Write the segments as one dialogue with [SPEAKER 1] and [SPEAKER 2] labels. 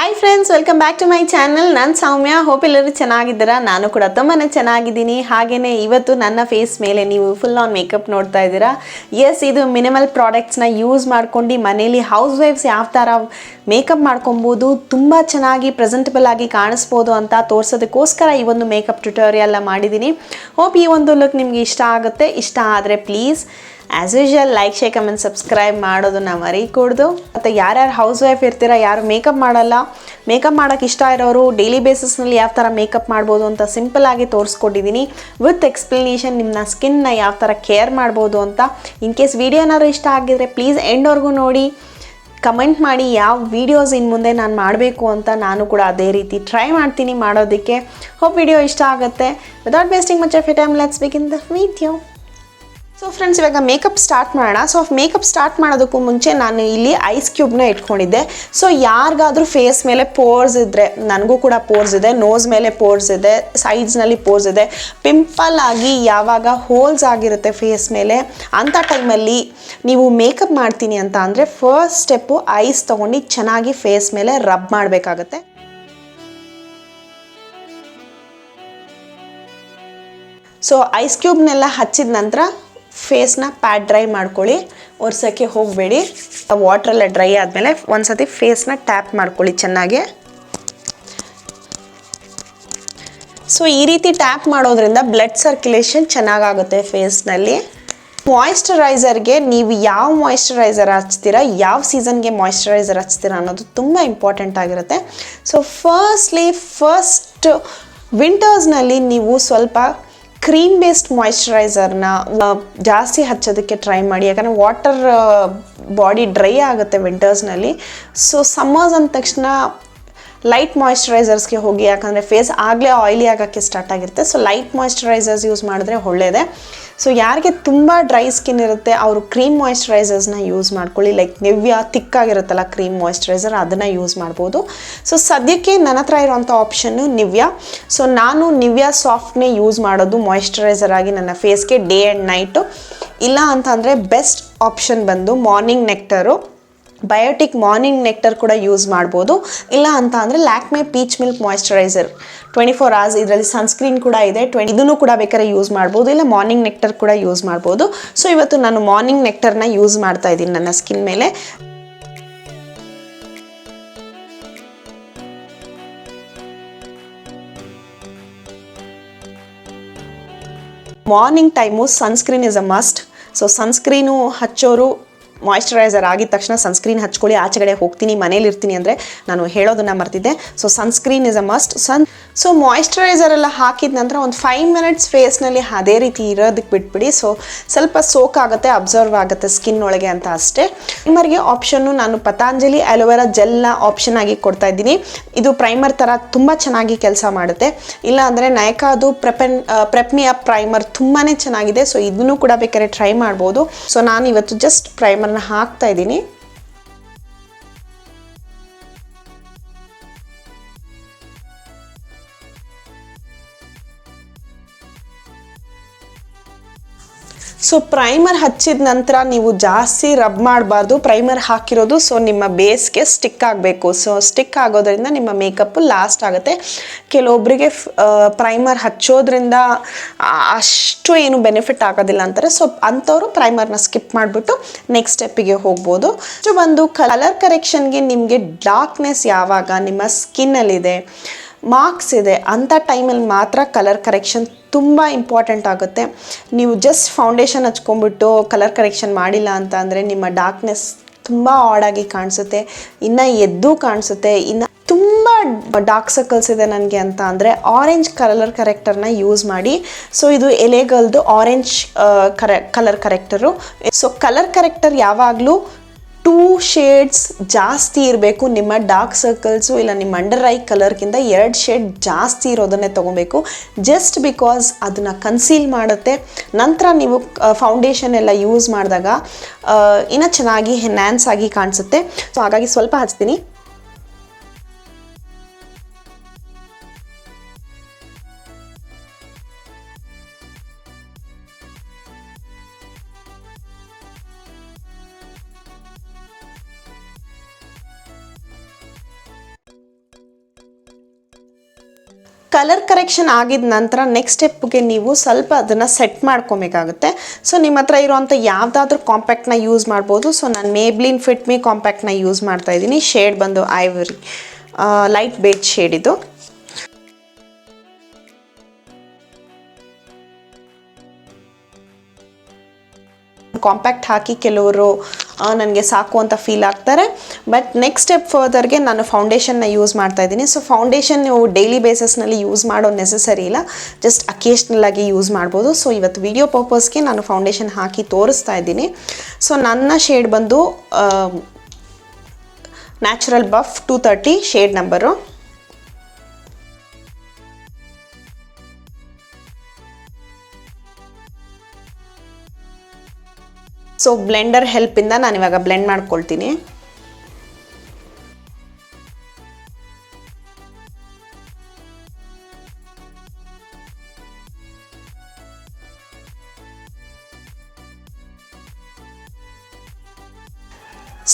[SPEAKER 1] Hi friends, welcome back to my channel. ನಾನು Soumya. Hope ಎಲ್ಲರೂ ಚೆನ್ನಾಗಿದ್ದೀರಾ. ನಾನು ಕೂಡ ತುಂಬಾ ಚೆನ್ನಾಗಿದ್ದೀನಿ. ಹಾಗೆಯೇ ಇವತ್ತು ನನ್ನ ಫೇಸ್ ಮೇಲೆ ನೀವು ಫುಲ್ ಆನ್ ಮೇಕಪ್ ನೋಡ್ತಾ ಇದ್ದೀರಾ. ಎಸ್, ಇದು ಮಿನಿಮಲ್ ಪ್ರಾಡಕ್ಟ್ಸ್ನ ಯೂಸ್ ಮಾಡ್ಕೊಂಡು ಮನೇಲಿ ಹೌಸ್ ವೈಫ್ಸ್ ಯಾವ ಥರ ಮೇಕಪ್ ಮಾಡ್ಕೊಬೋದು, ತುಂಬ ಚೆನ್ನಾಗಿ ಪ್ರೆಸೆಂಟಬಲ್ ಆಗಿ ಕಾಣಿಸ್ಬೋದು ಅಂತ ತೋರಿಸೋದಕ್ಕೋಸ್ಕರ ಈ ಒಂದು ಮೇಕಪ್ ಟ್ಯುಟೋರಿಯಲ್ನ ಮಾಡಿದ್ದೀನಿ. ಹೋಪ್ ಈ ಒಂದು ಲುಕ್ ನಿಮಗೆ ಇಷ್ಟ ಆಗುತ್ತೆ. ಇಷ್ಟ ಆದರೆ please as usual like, share, comment, subscribe ಮಾಡೋದನ್ನ ಮರಿಕೊಡ್ದು. ಮತ್ತು ಯಾರ್ಯಾರು ಹೌಸ್ ವೈಫ್ ಇರ್ತೀರಾ, ಯಾರು ಮೇಕಪ್ ಮಾಡಲ್ಲ, ಮೇಕಪ್ ಮಾಡೋಕ್ಕೆ ಇಷ್ಟ ಇರೋರು ಡೈಲಿ ಬೇಸಿಸ್ನಲ್ಲಿ ಯಾವ ಥರ ಮೇಕಪ್ ಮಾಡ್ಬೋದು ಅಂತ ಸಿಂಪಲ್ಲಾಗಿ ತೋರಿಸ್ಕೊಟ್ಟಿದ್ದೀನಿ. ವಿತ್ ಎಕ್ಸ್ಪ್ಲನೇಷನ್ ನಿಮ್ಮ ಸ್ಕಿನ್ನ ಯಾವ ಥರ ಕೇರ್ ಮಾಡ್ಬೋದು ಅಂತ. ಇನ್ ಕೇಸ್ ವಿಡಿಯೋ ಏನಾದ್ರು ಇಷ್ಟ ಆಗಿದ್ರೆ ಪ್ಲೀಸ್ ಎಂಡ್ವರೆಗೂ ನೋಡಿ, ಕಮೆಂಟ್ ಮಾಡಿ ಯಾವ ವೀಡಿಯೋಸ್ ಇನ್ನು ಮುಂದೆ ನಾನು ಮಾಡಬೇಕು ಅಂತ. ನಾನು ಕೂಡ ಅದೇ ರೀತಿ ಟ್ರೈ ಮಾಡ್ತೀನಿ ಮಾಡೋದಕ್ಕೆ. ಹೋಪ್ ವಿಡಿಯೋ ಇಷ್ಟ ಆಗುತ್ತೆ. Without wasting much of your time, let's begin the video. So friends, ಇವಾಗ ಮೇಕಪ್ ಸ್ಟಾರ್ಟ್ ಮಾಡೋಣ. ಸೊ ಮೇಕಪ್ ಸ್ಟಾರ್ಟ್ ಮಾಡೋದಕ್ಕೂ ಮುಂಚೆ ನಾನು ಇಲ್ಲಿ ಐಸ್ ಕ್ಯೂಬ್ನ ಇಟ್ಕೊಂಡಿದ್ದೆ. ಸೊ ಯಾರಿಗಾದ್ರೂ ಫೇಸ್ ಮೇಲೆ ಪೋರ್ಸ್ ಇದ್ದರೆ, ನನಗೂ ಕೂಡ ಪೋರ್ಸ್ ಇದೆ, ನೋಸ್ ಮೇಲೆ ಪೋರ್ಸ್ ಇದೆ, ಸೈಡ್ಸ್ನಲ್ಲಿ ಪೋರ್ಸ್ ಇದೆ, ಪಿಂಪಲ್ ಆಗಿ ಯಾವಾಗ ಹೋಲ್ಸ್ ಆಗಿರುತ್ತೆ ಫೇಸ್ ಮೇಲೆ, ಅಂಥ ಟೈಮಲ್ಲಿ ನೀವು ಮೇಕಪ್ ಮಾಡ್ತೀನಿ ಅಂತ ಅಂದರೆ ಫಸ್ಟ್ ಸ್ಟೆಪ್ಪು ಐಸ್ ತೊಗೊಂಡು ಚೆನ್ನಾಗಿ ಫೇಸ್ ಮೇಲೆ ರಬ್ ಮಾಡಬೇಕಾಗತ್ತೆ. ಸೊ ಐಸ್ ಕ್ಯೂಬ್ನೆಲ್ಲ ಹಚ್ಚಿದ ನಂತರ ಫೇಸ್ನ ಪ್ಯಾಡ್ ಡ್ರೈ ಮಾಡ್ಕೊಳ್ಳಿ. ಒರೆಸೋಕ್ಕೆ ಹೋಗಬೇಡಿ. ವಾಟ್ರೆಲ್ಲ ಡ್ರೈ ಆದಮೇಲೆ ಒಂದು ಸತಿ ಫೇಸ್ನ ಟ್ಯಾಪ್ ಮಾಡ್ಕೊಳ್ಳಿ ಚೆನ್ನಾಗಿ. ಸೊ ಈ ರೀತಿ ಟ್ಯಾಪ್ ಮಾಡೋದ್ರಿಂದ ಬ್ಲಡ್ ಸರ್ಕ್ಯುಲೇಷನ್ ಚೆನ್ನಾಗಾಗುತ್ತೆ ಫೇಸ್ನಲ್ಲಿ. ಮಾಯಿಶ್ಚರೈಸರ್ಗೆ ನೀವು ಯಾವ ಮಾಯಿಶ್ಚರೈಸರ್ ಹಚ್ತೀರಾ, ಯಾವ ಸೀಸನ್ಗೆ ಮಾಯಿಶ್ಚರೈಸರ್ ಹಚ್ತೀರಾ ಅನ್ನೋದು ತುಂಬ ಇಂಪಾರ್ಟೆಂಟ್ ಆಗಿರುತ್ತೆ. ಸೊ ಫಸ್ಟ್ ವಿಂಟರ್ಸ್ನಲ್ಲಿ ನೀವು ಸ್ವಲ್ಪ ಕ್ರೀಮ್ ಬೇಸ್ಡ್ ಮಾಯಿಶ್ಚರೈಸರ್ನ ಜಾಸ್ತಿ ಹಚ್ಚೋದಕ್ಕೆ ಟ್ರೈ ಮಾಡಿ. ಯಾಕಂದರೆ ವಾಟರ್ ಬಾಡಿ ಡ್ರೈ ಆಗುತ್ತೆ ವಿಂಟರ್ಸ್ನಲ್ಲಿ. ಸೊ ಸಮ್ಮರ್ಸ್ ಅಂದ ತಕ್ಷಣ ಲೈಟ್ ಮಾಯಿಶ್ಚರೈಸರ್ಸ್ಗೆ ಹೋಗಿ, ಯಾಕಂದರೆ ಫೇಸ್ ಆಗಲೇ ಆಯಿಲಿ ಆಗೋಕ್ಕೆ ಸ್ಟಾರ್ಟ್ ಆಗಿರುತ್ತೆ. ಸೊ ಲೈಟ್ ಮಾಯಿಶ್ಚರೈಸರ್ಸ್ ಯೂಸ್ ಮಾಡಿದ್ರೆ ಒಳ್ಳೆಯದೇ. ಸೊ ಯಾರಿಗೆ ತುಂಬ ಡ್ರೈ ಸ್ಕಿನ್ ಇರುತ್ತೆ ಅವರು ಕ್ರೀಮ್ ಮಾಯಿಶ್ಚರೈಸರ್ಸ್ನ ಯೂಸ್ ಮಾಡ್ಕೊಳ್ಳಿ. ಲೈಕ್ ನಿವ್ಯಾ ತಿಕ್ಕಾಗಿರುತ್ತಲ್ಲ ಕ್ರೀಮ್ ಮಾಯಿಶ್ಚರೈಸರ್, ಅದನ್ನು ಯೂಸ್ ಮಾಡ್ಬೋದು. ಸೊ ಸದ್ಯಕ್ಕೆ ನನ್ನ ಹತ್ರ ಇರೋಂಥ ಆಪ್ಷನ್ನು ನಿವ್ಯಾ. ಸೊ ನಾನು ನಿವ್ಯಾ ಸಾಫ್ಟ್ನೇ ಯೂಸ್ ಮಾಡೋದು ಮಾಯಿಶ್ಚರೈಸರ್ ಆಗಿ ನನ್ನ ಫೇಸ್ಗೆ ಡೇ ಆ್ಯಂಡ್ ನೈಟು. ಇಲ್ಲ ಅಂತಂದರೆ ಬೆಸ್ಟ್ ಆಪ್ಷನ್ ಬಂದು ಮಾರ್ನಿಂಗ್ ನೆಕ್ಟರು, ಬಯೋಟಿಕ್ ಮಾರ್ನಿಂಗ್ ನೆಕ್ಟರ್ ಕೂಡ ಯೂಸ್ ಮಾಡ್ಬೋದು. ಇಲ್ಲ ಅಂತ ಅಂದರೆ Lakme peach milk moisturiser 24 hours, ಇದರಲ್ಲಿ ಸನ್ಸ್ಕ್ರೀನ್ ಕೂಡ ಇದೆ. ಇದನ್ನು ಕೂಡ ಬೇಕಾದ್ರೆ ಯೂಸ್ ಮಾಡ್ಬೋದು. ಇಲ್ಲ ಮಾರ್ನಿಂಗ್ ನೆಕ್ಟರ್ ಕೂಡ ಯೂಸ್ ಮಾಡ್ಬೋದು. ಸೊ ಇವತ್ತು ನಾನು ಮಾರ್ನಿಂಗ್ ನೆಕ್ಟರ್ನ ಯೂಸ್ ಮಾಡ್ತಾ ಇದ್ದೀನಿ ನನ್ನ ಸ್ಕಿನ್ ಮೇಲೆ. Morning time sunscreen is a must. So sunscreen ಹಚ್ಚೋರು ಮಾಯಿಶ್ಚರೈಸರ್ ಆಗಿದ ತಕ್ಷಣ ಸನ್ಸ್ಕ್ರೀನ್ ಹಚ್ಕೊಳ್ಳಿ. ಆಚೆ ಕಡೆ ಹೋಗ್ತೀನಿ, ಮನೇಲಿ ಇರ್ತೀನಿ ಅಂದರೆ ನಾನು ಹೇಳೋದನ್ನು ಮರ್ತಿದ್ದೆ. So sunscreen is a must. So moisturiser ಎಲ್ಲ ಹಾಕಿದ ನಂತರ ಒಂದು 5 minutes ಫೇಸ್ನಲ್ಲಿ ಅದೇ ರೀತಿ ಇರೋದಕ್ಕೆ ಬಿಟ್ಬಿಡಿ. ಸೊ ಸ್ವಲ್ಪ ಸೋಕ್ ಆಗುತ್ತೆ, ಅಬ್ಸರ್ವ್ ಆಗುತ್ತೆ ಸ್ಕಿನ್ ಒಳಗೆ ಅಂತ ಅಷ್ಟೇ. ಪ್ರೈಮರ್ಗೆ ಆಪ್ಷನ್ನು ನಾನು ಪತಾಂಜಲಿ ಅಲೋವೆರಾ ಜೆಲ್ನ ಆಪ್ಷನ್ ಆಗಿ ಕೊಡ್ತಾ ಇದ್ದೀನಿ. ಇದು ಪ್ರೈಮರ್ ಥರ ತುಂಬ ಚೆನ್ನಾಗಿ ಕೆಲಸ ಮಾಡುತ್ತೆ. ಇಲ್ಲ ಅಂದರೆ ನಯಕಾದು ಪ್ರೆಪ್ಮಿ ಅಪ್ ಪ್ರೈಮರ್ ತುಂಬಾ ಚೆನ್ನಾಗಿದೆ. ಸೊ ಇದನ್ನು ಕೂಡ ಬೇಕಾದ್ರೆ ಟ್ರೈ ಮಾಡ್ಬೋದು. ಸೊ ನಾನು ಇವತ್ತು ಜಸ್ಟ್ ಪ್ರೈಮರ್ನ ಹಾಕ್ತಾ ಇದ್ದೀನಿ. ಸೊ ಪ್ರೈಮರ್ ಹಚ್ಚಿದ ನಂತರ ನೀವು ಜಾಸ್ತಿ ರಬ್ ಮಾಡಬಾರ್ದು. ಪ್ರೈಮರ್ ಹಾಕಿರೋದು ಸೊ ನಿಮ್ಮ ಬೇಸ್ಗೆ ಸ್ಟಿಕ್ ಆಗಬೇಕು. ಸೊ ಸ್ಟಿಕ್ ಆಗೋದ್ರಿಂದ ನಿಮ್ಮ ಮೇಕಪ್ಪು ಲಾಸ್ಟ್ ಆಗುತ್ತೆ. ಕೆಲವೊಬ್ಬರಿಗೆ ಪ್ರೈಮರ್ ಹಚ್ಚೋದ್ರಿಂದ ಅಷ್ಟು ಏನು ಬೆನಿಫಿಟ್ ಆಗೋದಿಲ್ಲ ಅಂತಾರೆ. ಸೊ ಅಂಥವರು ಪ್ರೈಮರ್ನ ಸ್ಕಿಪ್ ಮಾಡಿಬಿಟ್ಟು ನೆಕ್ಸ್ಟ್ ಸ್ಟೆಪ್ಪಿಗೆ ಹೋಗ್ಬೋದು. ಸೊ ಒಂದು ಕಲರ್ ಕರೆಕ್ಷನ್ಗೆ ನಿಮಗೆ ಡಾರ್ಕ್ನೆಸ್ ಯಾವಾಗ ನಿಮ್ಮ ಸ್ಕಿನ್ನಲ್ಲಿದೆ, ಮಾರ್ಕ್ಸ್ ಇದೆ, ಅಂಥ ಟೈಮಲ್ಲಿ ಮಾತ್ರ ಕಲರ್ ಕರೆಕ್ಷನ್ ತುಂಬ ಇಂಪಾರ್ಟೆಂಟ್ ಆಗುತ್ತೆ. ನೀವು ಜಸ್ಟ್ ಫೌಂಡೇಶನ್ ಹಚ್ಕೊಂಡ್ಬಿಟ್ಟು ಕಲರ್ ಕರೆಕ್ಷನ್ ಮಾಡಿಲ್ಲ ಅಂತ ಅಂದರೆ ನಿಮ್ಮ ಡಾರ್ಕ್ನೆಸ್ ತುಂಬ ಆಡಾಗಿ ಕಾಣಿಸುತ್ತೆ, ಇನ್ನು ಎದ್ದು ಕಾಣಿಸುತ್ತೆ. ಇನ್ನು ತುಂಬ ಡಾರ್ಕ್ ಸರ್ಕಲ್ಸ್ ಇದೆ ನನಗೆ ಅಂತ ಅಂದರೆ ಆರೆಂಜ್ ಕಲರ್ ಕರೆಕ್ಟರ್ನ ಯೂಸ್ ಮಾಡಿ. ಸೊ ಇದು ಎಲೆಗಲ್ದು orange colour corrector. So colour corrector ಯಾವಾಗಲೂ 2 shades ಜಾಸ್ತಿ ಇರಬೇಕು. ನಿಮ್ಮ ಡಾರ್ಕ್ ಸರ್ಕಲ್ಸು ಇಲ್ಲ ನಿಮ್ಮ ಅಂಡರ್ ಐ ಕಲರ್ಗಿಂತ 2 shade ಜಾಸ್ತಿ ಇರೋದನ್ನೇ ತೊಗೊಬೇಕು. ಜಸ್ಟ್ ಬಿಕಾಸ್ ಅದನ್ನು ಕನ್ಸೀಲ್ ಮಾಡುತ್ತೆ. ನಂತರ ನೀವು ಫೌಂಡೇಶನ್ ಎಲ್ಲ ಯೂಸ್ ಮಾಡಿದಾಗ ಇನ್ನೂ ಚೆನ್ನಾಗಿ ಎನ್ಹ್ಯಾನ್ಸ್ ಆಗಿ ಕಾಣಿಸುತ್ತೆ. ಸೊ ಹಾಗಾಗಿ ಸ್ವಲ್ಪ ಹಚ್ತೀನಿ. ಕಲರ್ ಕರೆಕ್ಷನ್ ಆಗಿದ ನಂತರ ನೆಕ್ಸ್ಟ್ ಸ್ಟೆಪ್ಗೆ ನೀವು ಸ್ವಲ್ಪ ಅದನ್ನು ಸೆಟ್ ಮಾಡ್ಕೊಬೇಕಾಗುತ್ತೆ. ಸೊ ನಿಮ್ಮ ಹತ್ರ ಇರೋವಂಥ ಯಾವುದಾದ್ರೂ ಕಾಂಪ್ಯಾಕ್ಟ್ನ ಯೂಸ್ ಮಾಡ್ಬೋದು. ಸೊ ನಾನು ಮೇಬ್ಲಿನ್ ಫಿಟ್ ಮಿ ಕಾಂಪ್ಯಾಕ್ಟ್ನ ಯೂಸ್ ಮಾಡ್ತಾ ಇದ್ದೀನಿ. ಶೇಡ್ ಬಂದು ಐವರಿ ಲೈಟ್ ಬೇಜ್ ಶೇಡ್ ಇದು. ಕಾಂಪ್ಯಾಕ್ಟ್ ಹಾಕಿ ಕೆಲವರು ನನಗೆ ಸಾಕು ಅಂತ ಫೀಲ್ ಆಗ್ತಾರೆ. ಬಟ್ ನೆಕ್ಸ್ಟ್ ಸ್ಟೆಪ್ ಫರ್ದರ್ಗೆ ನಾನು ಫೌಂಡೇಶನ್ನ ಯೂಸ್ ಮಾಡ್ತಾ ಇದ್ದೀನಿ. ಸೊ ಫೌಂಡೇಶನ್ ನೀವು ಡೈಲಿ ಬೇಸಿಸ್ನಲ್ಲಿ ಯೂಸ್ ಮಾಡೋ ನೆಸಸರಿ ಇಲ್ಲ, ಜಸ್ಟ್ ಅಕೇಶ್ನಲ್ ಆಗಿ ಯೂಸ್ ಮಾಡ್ಬೋದು. ಸೊ ಇವತ್ತು ವಿಡಿಯೋ ಪರ್ಪಸ್ಗೆ ನಾನು ಫೌಂಡೇಶನ್ ಹಾಕಿ ತೋರಿಸ್ತಾ ಇದ್ದೀನಿ. ಸೊ ನನ್ನ ಶೇಡ್ ಬಂದು natural buff 230 shade number. So blender ಹೆಲ್ಪಿಂದ ನಾನು ಇವಾಗ ಬ್ಲೆಂಡ್ ಮಾಡ್ಕೊಳ್ತೀನಿ.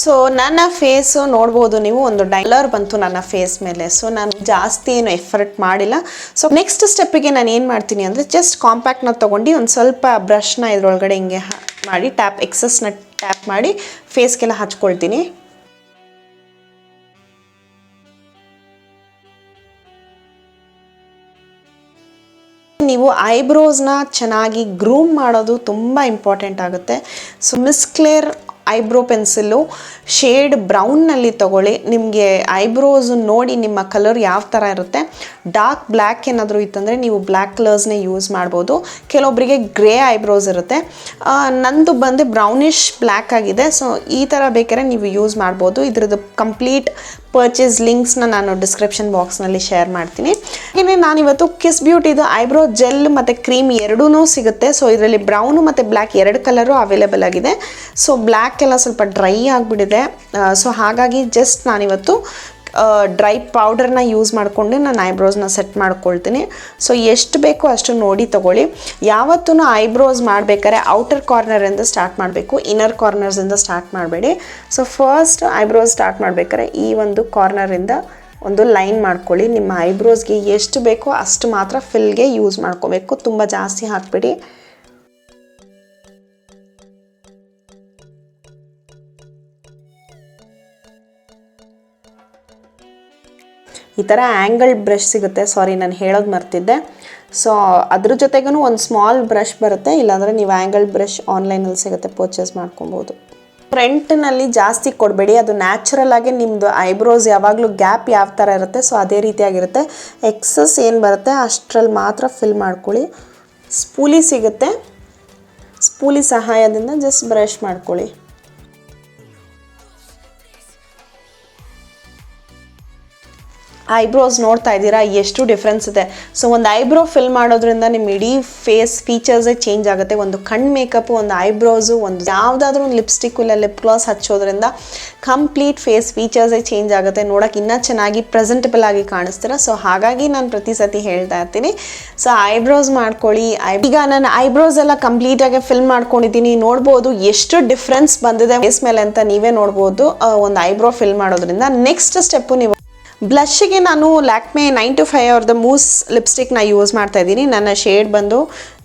[SPEAKER 1] ಸೊ ನನ್ನ ಫೇಸು ನೋಡ್ಬೋದು ನೀವು, ಒಂದು ಡೈಲರ್ ಬಂತು ನನ್ನ ಫೇಸ್ ಮೇಲೆ. ಸೊ ನಾನು ಜಾಸ್ತಿ ಏನು ಎಫರ್ಟ್ ಮಾಡಿಲ್ಲ. ಸೊ ನೆಕ್ಸ್ಟ್ ಸ್ಟೆಪ್ಪಿಗೆ ನಾನು ಏನು ಮಾಡ್ತೀನಿ ಅಂದರೆ ಜಸ್ಟ್ ಕಾಂಪ್ಯಾಕ್ಟ್ನ ತೊಗೊಂಡು ಒಂದು ಸ್ವಲ್ಪ ಬ್ರಷ್ನ ಇದ್ರೊಳಗಡೆ ಹಿಂಗೆ ಮಾಡಿ ಎಕ್ಸಸ್ನ ಟ್ಯಾಪ್ ಮಾಡಿ ಫೇಸ್ಗೆಲ್ಲ ಹಚ್ಕೊಳ್ತೀನಿ. ನೀವು ಐಬ್ರೋಸ್ನ ಚೆನ್ನಾಗಿ ಗ್ರೂಮ್ ಮಾಡೋದು ತುಂಬ ಇಂಪಾರ್ಟೆಂಟ್ ಆಗುತ್ತೆ. So Miss Claire eyebrow pencil shade ಬ್ರೌನ್ನಲ್ಲಿ ತೊಗೊಳ್ಳಿ. ನಿಮಗೆ ಐಬ್ರೋಸ್ ನೋಡಿ ನಿಮ್ಮ ಕಲರ್ ಯಾವ ಥರ ಇರುತ್ತೆ. ಡಾರ್ಕ್ ಬ್ಲ್ಯಾಕ್ ಏನಾದರೂ ಇತ್ತಂದರೆ ನೀವು ಬ್ಲ್ಯಾಕ್ ಕಲರ್ಸ್ನೇ ಯೂಸ್ ಮಾಡ್ಬೋದು. ಕೆಲವೊಬ್ಬರಿಗೆ ಗ್ರೇ ಐಬ್ರೋಸ್ ಇರುತ್ತೆ. ನಂದು ಬಂದು ಬ್ರೌನಿಷ್ ಬ್ಲ್ಯಾಕ್ ಆಗಿದೆ. ಸೊ ಈ ಥರ ಬೇಕಾದ್ರೆ ನೀವು ಯೂಸ್ ಮಾಡ್ಬೋದು. ಇದ್ರದ್ದು ಕಂಪ್ಲೀಟ್ ಪರ್ಚೇಸ್ ಲಿಂಕ್ಸ್ನ ನಾನು ಡಿಸ್ಕ್ರಿಪ್ಷನ್ ಬಾಕ್ಸ್ನಲ್ಲಿ ಶೇರ್ ಮಾಡ್ತೀನಿ. ಹಾಗೆಯೇ ನಾನಿವತ್ತು ಕಿಸ್ ಬ್ಯೂಟಿದು ಐಬ್ರೋ ಜೆಲ್ ಮತ್ತು ಕ್ರೀಮ್ ಎರಡೂ ಸಿಗುತ್ತೆ. ಸೊ ಇದರಲ್ಲಿ ಬ್ರೌನು ಮತ್ತು ಬ್ಲ್ಯಾಕ್ ಎರಡು ಕಲರು ಅವೈಲೇಬಲ್ ಆಗಿದೆ. ಸೊ ಬ್ಲ್ಯಾಕ್ ಎಲ್ಲ ಸ್ವಲ್ಪ ಡ್ರೈ ಆಗಿಬಿಟ್ಟಿದೆ. ಸೊ ಹಾಗಾಗಿ ಜಸ್ಟ್ ನಾನಿವತ್ತು ಡ್ರೈ ಪೌಡರ್ನ ಯೂಸ್ ಮಾಡಿಕೊಂಡು ನಾನು ಐಬ್ರೋಸ್ನ ಸೆಟ್ ಮಾಡ್ಕೊಳ್ತೀನಿ. ಸೊ ಎಷ್ಟು ಬೇಕೋ ಅಷ್ಟು ನೋಡಿ ತೊಗೊಳ್ಳಿ. ಯಾವತ್ತೂ ಐಬ್ರೋಸ್ ಮಾಡಬೇಕಾದ್ರೆ ಔಟರ್ ಕಾರ್ನರಿಂದ ಸ್ಟಾರ್ಟ್ ಮಾಡಬೇಕು, ಇನ್ನರ್ ಕಾರ್ನರ್ಸಿಂದ ಸ್ಟಾರ್ಟ್ ಮಾಡಬೇಡಿ. ಸೊ ಫಸ್ಟ್ ಐಬ್ರೋಸ್ ಸ್ಟಾರ್ಟ್ ಮಾಡಬೇಕಾದ್ರೆ ಈ ಒಂದು ಕಾರ್ನರಿಂದ ಒಂದು ಲೈನ್ ಮಾಡ್ಕೊಳ್ಳಿ. ನಿಮ್ಮ ಐಬ್ರೋಸ್ಗೆ ಎಷ್ಟು ಬೇಕೋ ಅಷ್ಟು ಮಾತ್ರ ಫಿಲ್ಗೆ ಯೂಸ್ ಮಾಡ್ಕೋಬೇಕು, ತುಂಬ ಜಾಸ್ತಿ ಹಾಕಬೇಡಿ. ಈ ಥರ ಆ್ಯಂಗಲ್ ಬ್ರಷ್ ಸಿಗುತ್ತೆ, ಸಾರಿ ನಾನು ಹೇಳೋದು ಮರ್ತಿದ್ದೆ. ಸೊ ಅದ್ರ ಜೊತೆಗೂ ಒಂದು ಸ್ಮಾಲ್ ಬ್ರಷ್ ಬರುತ್ತೆ, ಇಲ್ಲಾಂದರೆ ನೀವು ಆ್ಯಂಗಲ್ ಬ್ರಷ್ ಆನ್ಲೈನಲ್ಲಿ ಸಿಗುತ್ತೆ, ಪರ್ಚೇಸ್ ಮಾಡ್ಕೊಬೋದು. ಫ್ರಂಟ್ನಲ್ಲಿ ಜಾಸ್ತಿ ಕೊಡಬೇಡಿ, ಅದು ನ್ಯಾಚುರಲ್ ಆಗಿ ನಿಮ್ಮದು ಐಬ್ರೋಸ್ ಯಾವಾಗಲೂ ಗ್ಯಾಪ್ ಯಾವ ಥರ ಇರುತ್ತೆ ಸೊ ಅದೇ ರೀತಿಯಾಗಿರುತ್ತೆ. ಎಕ್ಸಸ್ ಏನು ಬರುತ್ತೆ ಅಷ್ಟರಲ್ಲಿ ಮಾತ್ರ ಫಿಲ್ ಮಾಡ್ಕೊಳ್ಳಿ. ಸ್ಪೂಲಿ ಸಿಗುತ್ತೆ, ಸ್ಪೂಲಿ ಸಹಾಯದಿಂದ ಜಸ್ಟ್ ಬ್ರಷ್ ಮಾಡ್ಕೊಳ್ಳಿ. ಐಬ್ರೋಸ್ ನೋಡ್ತಾ ಇದ್ದೀರಾ ಎಷ್ಟು ಡಿಫ್ರೆನ್ಸ್ ಇದೆ. ಸೊ ಒಂದು ಐಬ್ರೋ ಫಿಲ್ ಮಾಡೋದ್ರಿಂದ ನಿಮ್ಮ ಇಡೀ ಫೇಸ್ ಫೀಚರ್ಸೇ ಚೇಂಜ್ ಆಗುತ್ತೆ. ಒಂದು ಕಣ್ಣು ಮೇಕಪ್ಪು, ಒಂದು ಐಬ್ರೋಸು, ಒಂದು ಯಾವುದಾದ್ರೂ ಒಂದು ಲಿಪ್ಸ್ಟಿಕ್ಕು ಇಲ್ಲ ಲಿಪ್ ಗ್ಲಾಸ್ ಹಚ್ಚೋದ್ರಿಂದ ಕಂಪ್ಲೀಟ್ ಫೇಸ್ ಫೀಚರ್ಸೇ ಚೇಂಜ್ ಆಗುತ್ತೆ. ನೋಡೋಕೆ ಇನ್ನೂ ಚೆನ್ನಾಗಿ ಪ್ರೆಸೆಂಟಬಲ್ ಆಗಿ ಕಾಣಿಸ್ತೀರ. ಸೊ ಹಾಗಾಗಿ ನಾನು ಪ್ರತಿ ಸತಿ ಹೇಳ್ತಾ ಇರ್ತೀನಿ, ಸೊ ಐಬ್ರೋಸ್ ಮಾಡ್ಕೊಳ್ಳಿ. ಈಗ ನಾನು ಐಬ್ರೋಸ್ ಎಲ್ಲ ಕಂಪ್ಲೀಟಾಗಿ ಫಿಲ್ ಮಾಡ್ಕೊಂಡಿದ್ದೀನಿ. ನೋಡ್ಬೋದು ಎಷ್ಟು ಡಿಫ್ರೆನ್ಸ್ ಬಂದಿದೆ ಫೇಸ್ ಮೇಲೆ ಅಂತ ನೀವೇ ನೋಡ್ಬೋದು ಒಂದು ಐಬ್ರೋ ಫಿಲ್ ಮಾಡೋದ್ರಿಂದ. ನೆಕ್ಸ್ಟ್ ಸ್ಟೆಪ್ಪು ನೀವು ಬ್ಲಷ್ಗೆ ನಾನು ಲ್ಯಾಕ್ಮೆ 925 ಅವ್ರದ್ದು ಮೂಸ್ ಲಿಪ್ಸ್ಟಿಕ್ನ ಯೂಸ್ ಮಾಡ್ತಾ ಇದ್ದೀನಿ. ನನ್ನ ಶೇಡ್ ಬಂದು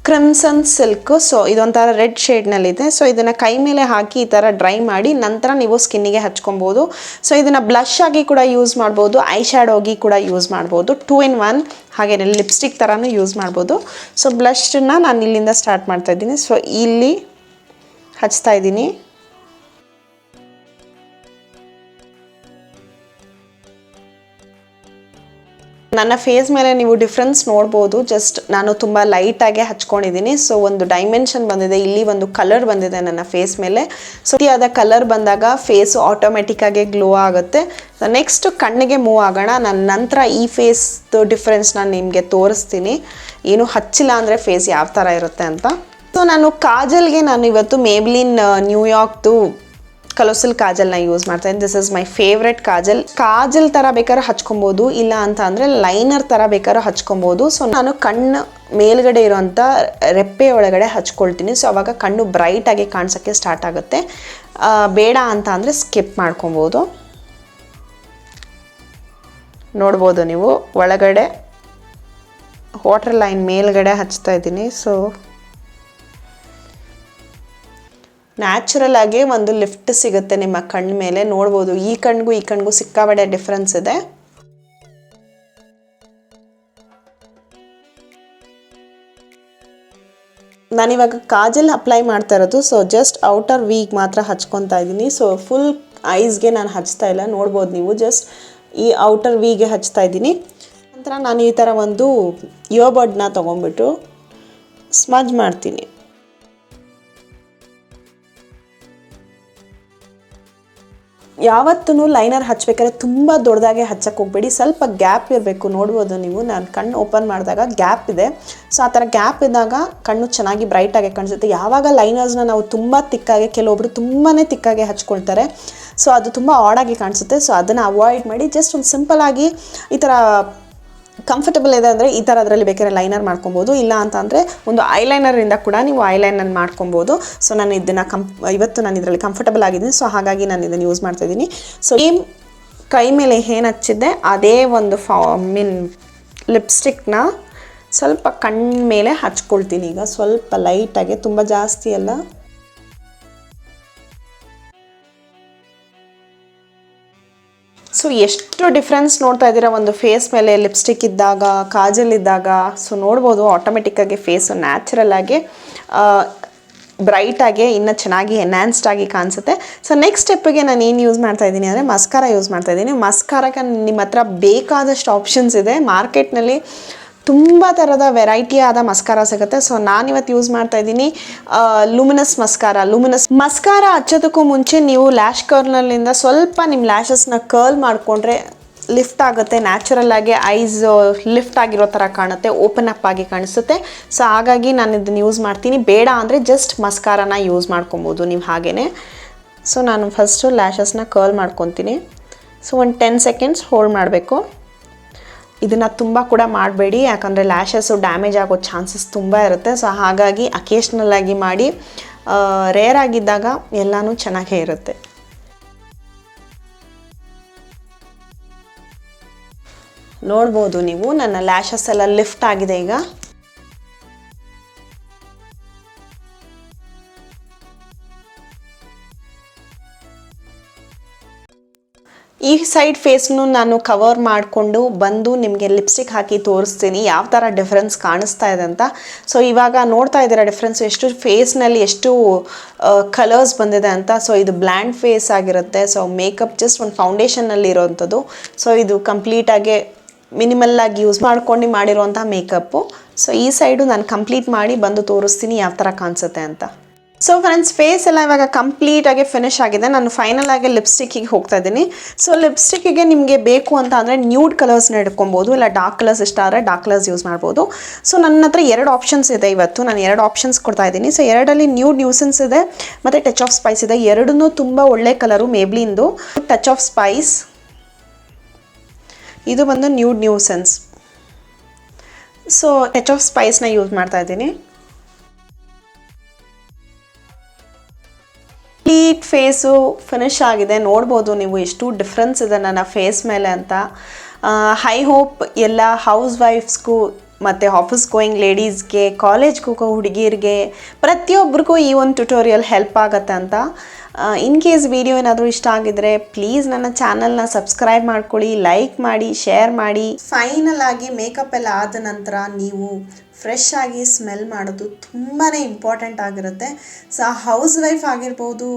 [SPEAKER 1] ಕ್ರಿಮ್ಸನ್ ಸಿಲ್ಕು. ಸೊ ಇದೊಂಥರ ರೆಡ್ ಶೇಡ್ನಲ್ಲಿದೆ. ಸೊ ಇದನ್ನು ಕೈ ಮೇಲೆ ಹಾಕಿ ಈ ಥರ ಡ್ರೈ ಮಾಡಿ ನಂತರ ನೀವು ಸ್ಕಿನ್ನಿಗೆ ಹಚ್ಕೊಬೋದು. ಸೊ ಇದನ್ನು ಬ್ಲಷ್ ಆಗಿ ಕೂಡ ಯೂಸ್ ಮಾಡ್ಬೋದು, ಐ ಶ್ಯಾಡೋಗಿ ಕೂಡ ಯೂಸ್ ಮಾಡ್ಬೋದು, 2 in 1. ಹಾಗೆ ಲಿಪ್ಸ್ಟಿಕ್ ಥರನೂ ಯೂಸ್ ಮಾಡ್ಬೋದು. ಸೊ ಬ್ಲಷನ್ನ ನಾನು ಇಲ್ಲಿಂದ ಸ್ಟಾರ್ಟ್ ಮಾಡ್ತಾ ಇದ್ದೀನಿ. ಸೊ ಇಲ್ಲಿ ಹಚ್ತಾ ಇದ್ದೀನಿ. ನನ್ನ ಫೇಸ್ ಮೇಲೆ ನೀವು ಡಿಫ್ರೆನ್ಸ್ ನೋಡ್ಬೋದು. ಜಸ್ಟ್ ನಾನು ತುಂಬ ಲೈಟಾಗೆ ಹಚ್ಕೊಂಡಿದ್ದೀನಿ. ಸೊ ಒಂದು ಡೈಮೆನ್ಷನ್ ಬಂದಿದೆ, ಇಲ್ಲಿ ಒಂದು ಕಲರ್ ಬಂದಿದೆ ನನ್ನ ಫೇಸ್ ಮೇಲೆ. ಸೊ ಅದ ಕಲರ್ ಬಂದಾಗ ಫೇಸು ಆಟೋಮೆಟಿಕ್ಕಾಗಿ ಗ್ಲೋ ಆಗುತ್ತೆ. ಸೊ ನೆಕ್ಸ್ಟ್ ಕಣ್ಣಿಗೆ ಮೂವ್ ಆಗೋಣ. ನನ್ನ ನಂತರ ಈ ಫೇಸ್ದು ಡಿಫ್ರೆನ್ಸ್ ನಾನು ನಿಮಗೆ ತೋರಿಸ್ತೀನಿ, ಏನು ಹಚ್ಚಿಲ್ಲ ಅಂದರೆ ಫೇಸ್ ಯಾವ ಥರ ಇರುತ್ತೆ ಅಂತ. ಸೊ ನಾನು ಕಾಜಲ್ಗೆ ನಾನು ಇವತ್ತು ಮೇಬ್ಲಿನ್ ನ್ಯೂಯಾರ್ಕ್ದು ಕಲೋಸಲ್ ಕಾಜಲ್ನ ಯೂಸ್ ಮಾಡ್ತಾ ಇದ್ದೀನಿ. This is my favourite Kajal ಥರ ಬೇಕಾದ್ರೂ ಹಚ್ಕೊಬೋದು, ಇಲ್ಲ ಅಂತ ಅಂದರೆ ಲೈನರ್ ಥರ ಬೇಕಾದ್ರೂ ಹಚ್ಕೊಬೋದು. ಸೊ ನಾನು ಕಣ್ಣು ಮೇಲ್ಗಡೆ ಇರೋಂಥ ರೆಪ್ಪೆ ಒಳಗಡೆ ಹಚ್ಕೊಳ್ತೀನಿ. ಸೊ ಅವಾಗ ಕಣ್ಣು ಬ್ರೈಟಾಗಿ ಕಾಣಿಸೋಕ್ಕೆ ಸ್ಟಾರ್ಟ್ ಆಗುತ್ತೆ. ಬೇಡ ಅಂತ ಅಂದರೆ ಸ್ಕಿಪ್ ಮಾಡ್ಕೊಬೋದು. ನೋಡ್ಬೋದು ನೀವು ಒಳಗಡೆ ವಾಟರ್ ಲೈನ್ ಮೇಲ್ಗಡೆ ಹಚ್ತಾ ಇದ್ದೀನಿ. ಸೊ ನ್ಯಾಚುರಲ್ ಆಗಿ ಒಂದು ಲಿಫ್ಟ್ ಸಿಗುತ್ತೆ ನಿಮ್ಮ ಕಣ್ಣು ಮೇಲೆ. ನೋಡ್ಬೋದು ಈ ಕಣ್ಣಿಗೂ ಸಿಕ್ಕಾಬಟ್ಟೆ ಡಿಫ್ರೆನ್ಸ್ ಇದೆ. ನಾನಿವಾಗ ಕಾಜಲ್ ಅಪ್ಲೈ ಮಾಡ್ತಾ ಇರೋದು. ಸೊ ಜಸ್ಟ್ ಔಟರ್ ವೀಗ್ ಮಾತ್ರ ಹಚ್ಕೊತಾ ಇದ್ದೀನಿ. ಸೊ ಫುಲ್ ಐಸ್ಗೆ ನಾನು ಹಚ್ತಾ ಇಲ್ಲ, ನೋಡ್ಬೋದು ನೀವು. ಜಸ್ಟ್ ಈ ಔಟರ್ ವಿಗೆ ಹಚ್ತಾ ಇದ್ದೀನಿ. ನಂತರ ನಾನು ಈ ಥರ ಒಂದು ಇಯರ್ಬಡ್ನ ತೊಗೊಂಡ್ಬಿಟ್ಟು ಸ್ಮಜ್ ಮಾಡ್ತೀನಿ. ಯಾವತ್ತೂ ಲೈನರ್ ಹಚ್ಬೇಕಾದ್ರೆ ತುಂಬ ದೊಡ್ಡದಾಗೆ ಹಚ್ಚಕ್ಕೆ ಹೋಗಬೇಡಿ, ಸ್ವಲ್ಪ ಗ್ಯಾಪ್ ಇರಬೇಕು. ನೋಡ್ಬೋದು ನೀವು, ನಾನು ಕಣ್ಣು ಓಪನ್ ಮಾಡಿದಾಗ ಗ್ಯಾಪ್ ಇದೆ. ಸೊ ಆ ಥರ ಗ್ಯಾಪ್ ಇದ್ದಾಗ ಕಣ್ಣು ಚೆನ್ನಾಗಿ ಬ್ರೈಟಾಗಿ ಕಾಣಿಸುತ್ತೆ. ಯಾವಾಗ ಲೈನರ್ಸ್ನ ನಾವು ತುಂಬ ತಿಕ್ಕಾಗಿ, ಕೆಲವೊಬ್ರು ತುಂಬಾ ತಿಕ್ಕಾಗಿ ಹಚ್ಕೊಳ್ತಾರೆ, ಸೊ ಅದು ತುಂಬ ಆಡಾಗಿ ಕಾಣಿಸುತ್ತೆ. ಸೊ ಅದನ್ನು ಅವಾಯ್ಡ್ ಮಾಡಿ ಜಸ್ಟ್ ಒಂದು ಸಿಂಪಲಾಗಿ ಈ ಥರ ಕಂಫರ್ಟಬಲ್ ಇದೆ ಅಂದರೆ ಈ ಥರ ಅದರಲ್ಲಿ ಬೇಕಾದ್ರೆ ಲೈನರ್ ಮಾಡ್ಕೊಬೋದು. ಇಲ್ಲ ಅಂತ ಅಂದರೆ ಒಂದು ಐಲೈನರಿಂದ ಕೂಡ ನೀವು ಐಲೈನರ್ ಮಾಡ್ಕೊಬೋದು. ಸೊ ನಾನು ಇದನ್ನು ಇವತ್ತು ನಾನು ಇದರಲ್ಲಿ ಕಂಫರ್ಟಬಲ್ ಆಗಿದ್ದೀನಿ. ಸೊ ಹಾಗಾಗಿ ನಾನು ಇದನ್ನು ಯೂಸ್ ಮಾಡ್ತಾಯಿದ್ದೀನಿ. ಸೊ ಈ ಕೈ ಮೇಲೆ ಏನು ಹಚ್ಚಿದ್ದೆ ಅದೇ ಒಂದು ಲಿಪ್ಸ್ಟಿಕ್ನ ಸ್ವಲ್ಪ ಕಣ್ಣ ಮೇಲೆ ಹಚ್ಕೊಳ್ತೀನಿ. ಈಗ ಸ್ವಲ್ಪ ಲೈಟಾಗಿ, ತುಂಬ ಜಾಸ್ತಿ ಅಲ್ಲ. ಸೊ ಎಷ್ಟು ಡಿಫ್ರೆನ್ಸ್ ನೋಡ್ತಾ ಇದ್ದೀರಾ ಒಂದು ಫೇಸ್ ಮೇಲೆ ಲಿಪ್ಸ್ಟಿಕ್ ಇದ್ದಾಗ, ಕಾಜಲ್ ಇದ್ದಾಗ. ಸೊ ನೋಡ್ಬೋದು ಆಟೋಮೆಟಿಕ್ಕಾಗಿ ಫೇಸು ನ್ಯಾಚುರಲ್ ಆಗಿ ಬ್ರೈಟಾಗಿ ಇನ್ನೂ ಚೆನ್ನಾಗಿ ಎನ್ಹ್ಯಾನ್ಸ್ಡ್ ಆಗಿ ಕಾಣಿಸುತ್ತೆ. ಸೊ ನೆಕ್ಸ್ಟ್ ಸ್ಟೆಪ್ಪಿಗೆ ನಾನು ಏನು ಯೂಸ್ ಮಾಡ್ತಾ ಇದ್ದೀನಿ ಅಂದರೆ ಮಸ್ಕಾರ ಯೂಸ್ ಮಾಡ್ತಾ ಇದ್ದೀನಿ. ಮಸ್ಕಾರಕ್ಕೆ ನಿಮ್ಮ ಹತ್ರ ಬೇಕಾದಷ್ಟು ಆಪ್ಷನ್ಸ್ ಇದೆ. ಮಾರ್ಕೆಟ್ನಲ್ಲಿ ತುಂಬ ಥರದ ವೆರೈಟಿ ಆದ ಮಸ್ಕಾರ ಸಿಗುತ್ತೆ. ಸೊ ನಾನಿವತ್ತು ಯೂಸ್ ಮಾಡ್ತಾ ಇದ್ದೀನಿ ಲೂಮಿನಸ್ ಮಸ್ಕಾರ ಹಚ್ಚೋದಕ್ಕೂ ಮುಂಚೆ ನೀವು ಲ್ಯಾಶ್ ಕರ್ನಲ್ಲಿಂದ ಸ್ವಲ್ಪ ನಿಮ್ಮ ಲ್ಯಾಶಸ್ನ ಕರ್ಲ್ ಮಾಡಿಕೊಂಡ್ರೆ ಲಿಫ್ಟ್ ಆಗುತ್ತೆ. ನ್ಯಾಚುರಲ್ ಆಗಿ ಐಸ್ ಲಿಫ್ಟ್ ಆಗಿರೋ ಥರ ಕಾಣುತ್ತೆ, ಓಪನ್ ಅಪ್ ಆಗಿ ಕಾಣಿಸುತ್ತೆ. ಸೊ ಹಾಗಾಗಿ ನಾನು ಇದನ್ನು ಯೂಸ್ ಮಾಡ್ತೀನಿ. ಬೇಡ ಅಂದರೆ ಜಸ್ಟ್ ಮಸ್ಕಾರನ ಯೂಸ್ ಮಾಡ್ಕೊಬೋದು ನೀವು ಹಾಗೇ. ಸೊ ನಾನು ಫಸ್ಟು ಲ್ಯಾಶಸ್ನ ಕರ್ಲ್ ಮಾಡ್ಕೊತೀನಿ. ಸೊ ಒಂದು 10 ಸೆಕೆಂಡ್ಸ್ ಹೋಲ್ಡ್ ಮಾಡಬೇಕು. ಇದನ್ನು ತುಂಬ ಕೂಡ ಮಾಡಬೇಡಿ, ಯಾಕಂದರೆ ಲ್ಯಾಶಸ್ಸು ಡ್ಯಾಮೇಜ್ ಆಗೋ ಚಾನ್ಸಸ್ ತುಂಬ ಇರುತ್ತೆ. ಸೊ ಹಾಗಾಗಿ ಅಕೇಷ್ನಲ್ ಆಗಿ ಮಾಡಿ, ರೇರ್ ಆಗಿದ್ದಾಗ ಎಲ್ಲನೂ ಚೆನ್ನಾಗೇ ಇರುತ್ತೆ. ನೋಡ್ಬೋದು ನೀವು ನನ್ನ ಲ್ಯಾಶಸ್ ಎಲ್ಲ ಲಿಫ್ಟ್ ಆಗಿದೆ. ಈಗ ಈ ಸೈಡ್ ಫೇಸ್ನು ನಾನು ಕವರ್ ಮಾಡಿಕೊಂಡು ಬಂದು ನಿಮಗೆ ಲಿಪ್ಸ್ಟಿಕ್ ಹಾಕಿ ತೋರಿಸ್ತೀನಿ ಯಾವ ಥರ ಡಿಫ್ರೆನ್ಸ್ ಕಾಣಿಸ್ತಾ ಇದೆ ಅಂತ. ಸೊ ಇವಾಗ ನೋಡ್ತಾ ಇದ್ದೀರಾ ಡಿಫ್ರೆನ್ಸ್ ಎಷ್ಟು ಫೇಸ್ನಲ್ಲಿ ಎಷ್ಟು ಕಲರ್ಸ್ ಬಂದಿದೆ ಅಂತ. ಸೊ ಇದು ಬ್ಲ್ಯಾಂಡ್ ಫೇಸ್ ಆಗಿರುತ್ತೆ. ಸೊ ಮೇಕಪ್ ಜಸ್ಟ್ ಒಂದು ಫೌಂಡೇಶನ್ನಲ್ಲಿ ಇರೋವಂಥದ್ದು. ಸೊ ಇದು ಕಂಪ್ಲೀಟಾಗಿ ಮಿನಿಮಲ್ಲಾಗಿ ಯೂಸ್ ಮಾಡ್ಕೊಂಡು ಮಾಡಿರೋವಂಥ ಮೇಕಪ್ಪು. ಸೊ ಈ ಸೈಡು ನಾನು ಕಂಪ್ಲೀಟ್ ಮಾಡಿ ಬಂದು ತೋರಿಸ್ತೀನಿ ಯಾವ ಥರ ಕಾಣಿಸುತ್ತೆ ಅಂತ. ಸೊ ಫ್ರೆಂಡ್ಸ್, ಫೇಸ್ ಎಲ್ಲ ಇವಾಗ ಕಂಪ್ಲೀಟಾಗಿ ಫಿನಿಶ್ ಆಗಿದೆ. ನಾನು ಫೈನಲ್ ಆಗಿ ಲಿಪ್ಸ್ಟಿಕ್ಕಿಗೆ ಹೋಗ್ತಾ ಇದ್ದೀನಿ. ಸೊ ಲಿಪ್ಸ್ಟಿಕ್ಕಿಗೆ ನಿಮಗೆ ಬೇಕು ಅಂತ ಅಂದರೆ ನ್ಯೂಡ್ ಕಲರ್ಸ್ನ ಇಟ್ಕೊಬೋದು, ಇಲ್ಲ ಡಾರ್ಕ್ ಕಲರ್ಸ್ ಇಷ್ಟ ಆದರೆ ಡಾರ್ಕ್ ಕಲರ್ಸ್ ಯೂಸ್ ಮಾಡ್ಬೋದು. ಸೊ ನನ್ನ ಹತ್ರ 2 ಆಪ್ಷನ್ಸ್ ಇದೆ. ಇವತ್ತು ನಾನು 2 ಆಪ್ಷನ್ಸ್ ಕೊಡ್ತಾ ಇದ್ದೀನಿ. ಸೊ 2ರಲ್ಲಿ ನ್ಯೂಸೆನ್ಸ್ ಇದೆ ಮತ್ತು ಟಚ್ ಆಫ್ ಸ್ಪೈಸ್ ಇದೆ. ಎರಡನ್ನೂ ತುಂಬ ಒಳ್ಳೆ ಕಲರು. ಮೇಬ್ಲಿನ್ದು ಟಚ್ ಆಫ್ ಸ್ಪೈಸ್, ಇದು ಬಂದು ನ್ಯೂಸೆನ್ಸ್. ಸೊ ಟಚ್ ಆಫ್ ಸ್ಪೈಸ್ನ ಯೂಸ್ ಮಾಡ್ತಾ ಇದ್ದೀನಿ. ಕಂಪ್ಲೀಟ್ ಫೇಸು ಫಿನಿಶ್ ಆಗಿದೆ. ನೋಡ್ಬೋದು ನೀವು ಎಷ್ಟು ಡಿಫ್ರೆನ್ಸ್ ಇದೆ ನನ್ನ ಫೇಸ್ ಮೇಲೆ ಅಂತ. ಐ ಹೋಪ್ ಎಲ್ಲ ಹೌಸ್ ವೈಫ್ಸ್ಗೂ ಮತ್ತು ಆಫೀಸ್ ಗೋಯಿಂಗ್ ಲೇಡೀಸ್ಗೆ, ಕಾಲೇಜ್ಗೆ ಹೋಗೋ ಹುಡುಗಿರಿಗೆ, ಪ್ರತಿಯೊಬ್ಬರಿಗೂ ಈ ಒಂದು ಟ್ಯುಟೋರಿಯಲ್ ಹೆಲ್ಪ್ ಆಗುತ್ತೆ ಅಂತ. ಇನ್ ಕೇಸ್ ವಿಡಿಯೋ ಏನಾದರೂ ಇಷ್ಟ ಆಗಿದ್ರೆ ಪ್ಲೀಸ್ ನನ್ನ ಚಾನಲ್ನ ಸಬ್ಸ್ಕ್ರೈಬ್ ಮಾಡ್ಕೊಳ್ಳಿ, ಲೈಕ್ ಮಾಡಿ, ಶೇರ್ ಮಾಡಿ. ಫೈನಲ್ ಆಗಿ ಮೇಕಪ್ ಎಲ್ಲ ಆದ ನಂತರ ನೀವು ಫ್ರೆಶ್ ಆಗಿ ಸ್ಮೆಲ್ ಮಾಡೋದು ತುಂಬಾ ಇಂಪಾರ್ಟೆಂಟ್ ಆಗಿರುತ್ತೆ. ಸೊ ಹೌಸ್ ವೈಫ್ ಆಗಿರ್ಬೋದು,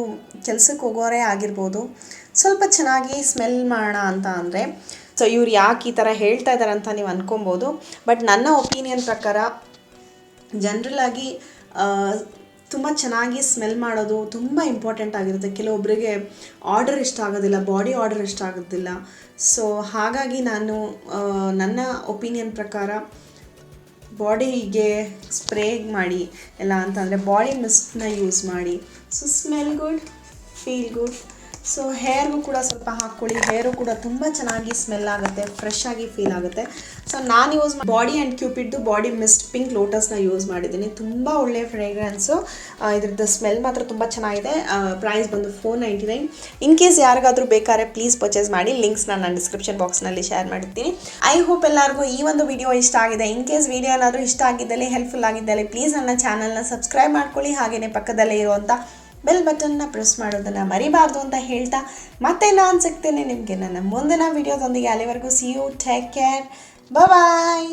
[SPEAKER 1] ಕೆಲಸಕ್ಕೆ ಹೋಗೋರೇ ಆಗಿರ್ಬೋದು, ಸ್ವಲ್ಪ ಚೆನ್ನಾಗಿ ಸ್ಮೆಲ್ ಮಾಡೋಣ ಅಂತ ಅಂದರೆ ಸೊ ಇವ್ರು ಯಾಕೆ ಈ ಥರ ಹೇಳ್ತಾ ಇದ್ದಾರೆ ಅಂತ ನೀವು ಅಂದ್ಕೊಬೋದು. ಬಟ್ ನನ್ನ ಒಪಿನಿಯನ್ ಪ್ರಕಾರ ಜನರಲಾಗಿ ತುಂಬ ಚೆನ್ನಾಗಿ ಸ್ಮೆಲ್ ಮಾಡೋದು ತುಂಬ ಇಂಪಾರ್ಟೆಂಟ್ ಆಗಿರುತ್ತೆ. ಕೆಲವೊಬ್ಬರಿಗೆ ಆರ್ಡರ್ ಇಷ್ಟ ಆಗೋದಿಲ್ಲ, ಬಾಡಿ ಆರ್ಡರ್ ಇಷ್ಟ ಆಗೋದಿಲ್ಲ. ಸೊ ಹಾಗಾಗಿ ನಾನು ನನ್ನ ಒಪಿನಿಯನ್ ಪ್ರಕಾರ ಬಾಡಿಗೆ ಸ್ಪ್ರೇ ಮಾಡಿ, ಇಲ್ಲ ಅಂತಂದರೆ ಬಾಡಿ ಮಿಸ್ಟ್ನ ಯೂಸ್ ಮಾಡಿ. So smell good, feel good. So ಹೇರ್ಗೂ ಕೂಡ ಸ್ವಲ್ಪ ಹಾಕ್ಕೊಳ್ಳಿ, ಹೇರು ಕೂಡ ತುಂಬ ಚೆನ್ನಾಗಿ ಸ್ಮೆಲ್ ಆಗುತ್ತೆ, ಫ್ರೆಶ್ ಆಗಿ ಫೀಲ್ ಆಗುತ್ತೆ. ಸೊ ನಾನು ಯೂಸ್ ಬಾಡಿ ಆ್ಯಂಡ್ ಕ್ಯೂಪಿಡ್ದು ಬಾಡಿ ಮಿಸ್ಟ್ ಪಿಂಕ್ ಲೋಟಸ್ನ ಯೂಸ್ ಮಾಡಿದ್ದೀನಿ. ತುಂಬ ಒಳ್ಳೆಯ ಫ್ರೇಗ್ರೆನ್ಸು, ಇದ್ರದ್ದು ಸ್ಮೆಲ್ ಮಾತ್ರ ತುಂಬ ಚೆನ್ನಾಗಿದೆ. ಪ್ರೈಸ್ ಬಂದು $4.99. ಇನ್ ಕೇಸ್ ಯಾರಿಗಾದರೂ ಬೇಕಾದ್ರೆ ಪ್ಲೀಸ್ ಪರ್ಚೇಸ್ ಮಾಡಿ, ಲಿಂಕ್ಸ್ನ ನಾನು ಡಿಸ್ಕ್ರಿಪ್ಷನ್ ಬಾಕ್ಸ್ನಲ್ಲಿ ಶೇರ್ ಮಾಡಿರ್ತೀನಿ. ಐ ಹೋಪ್ ಎಲ್ಲರಿಗೂ ಈ ಒಂದು ವಿಡಿಯೋ ಇಷ್ಟ ಆಗಿದೆ. ಇನ್ ಕೇಸ್ ವಿಡಿಯೋ ಏನಾದರೂ ಇಷ್ಟ ಆಗಿದ್ದಲ್ಲಿ, ಹೆಲ್ಪ್ಫುಲ್ ಆಗಿದ್ದಲ್ಲಿ ಪ್ಲೀಸ್ ನನ್ನ ಚಾನಲ್ನ ಸಬ್ಸ್ಕ್ರೈಬ್ ಮಾಡ್ಕೊಳ್ಳಿ. ಹಾಗೆಯೇ ಪಕ್ಕದಲ್ಲೇ ಇರುವಂಥ ಬೆಲ್ ಬಟನ್ನ ಪ್ರೆಸ್ ಮಾಡೋದನ್ನು ಮರಿಬಾರ್ದು ಅಂತ ಹೇಳ್ತಾ ಮತ್ತೆ ನಾನು ಸಿಗ್ತೇನೆ ನಿಮಗೆ ನನ್ನ ಮುಂದಿನ ವಿಡಿಯೋದೊಂದಿಗೆ. ಅಲ್ಲಿವರೆಗೂ see you, take care, bye.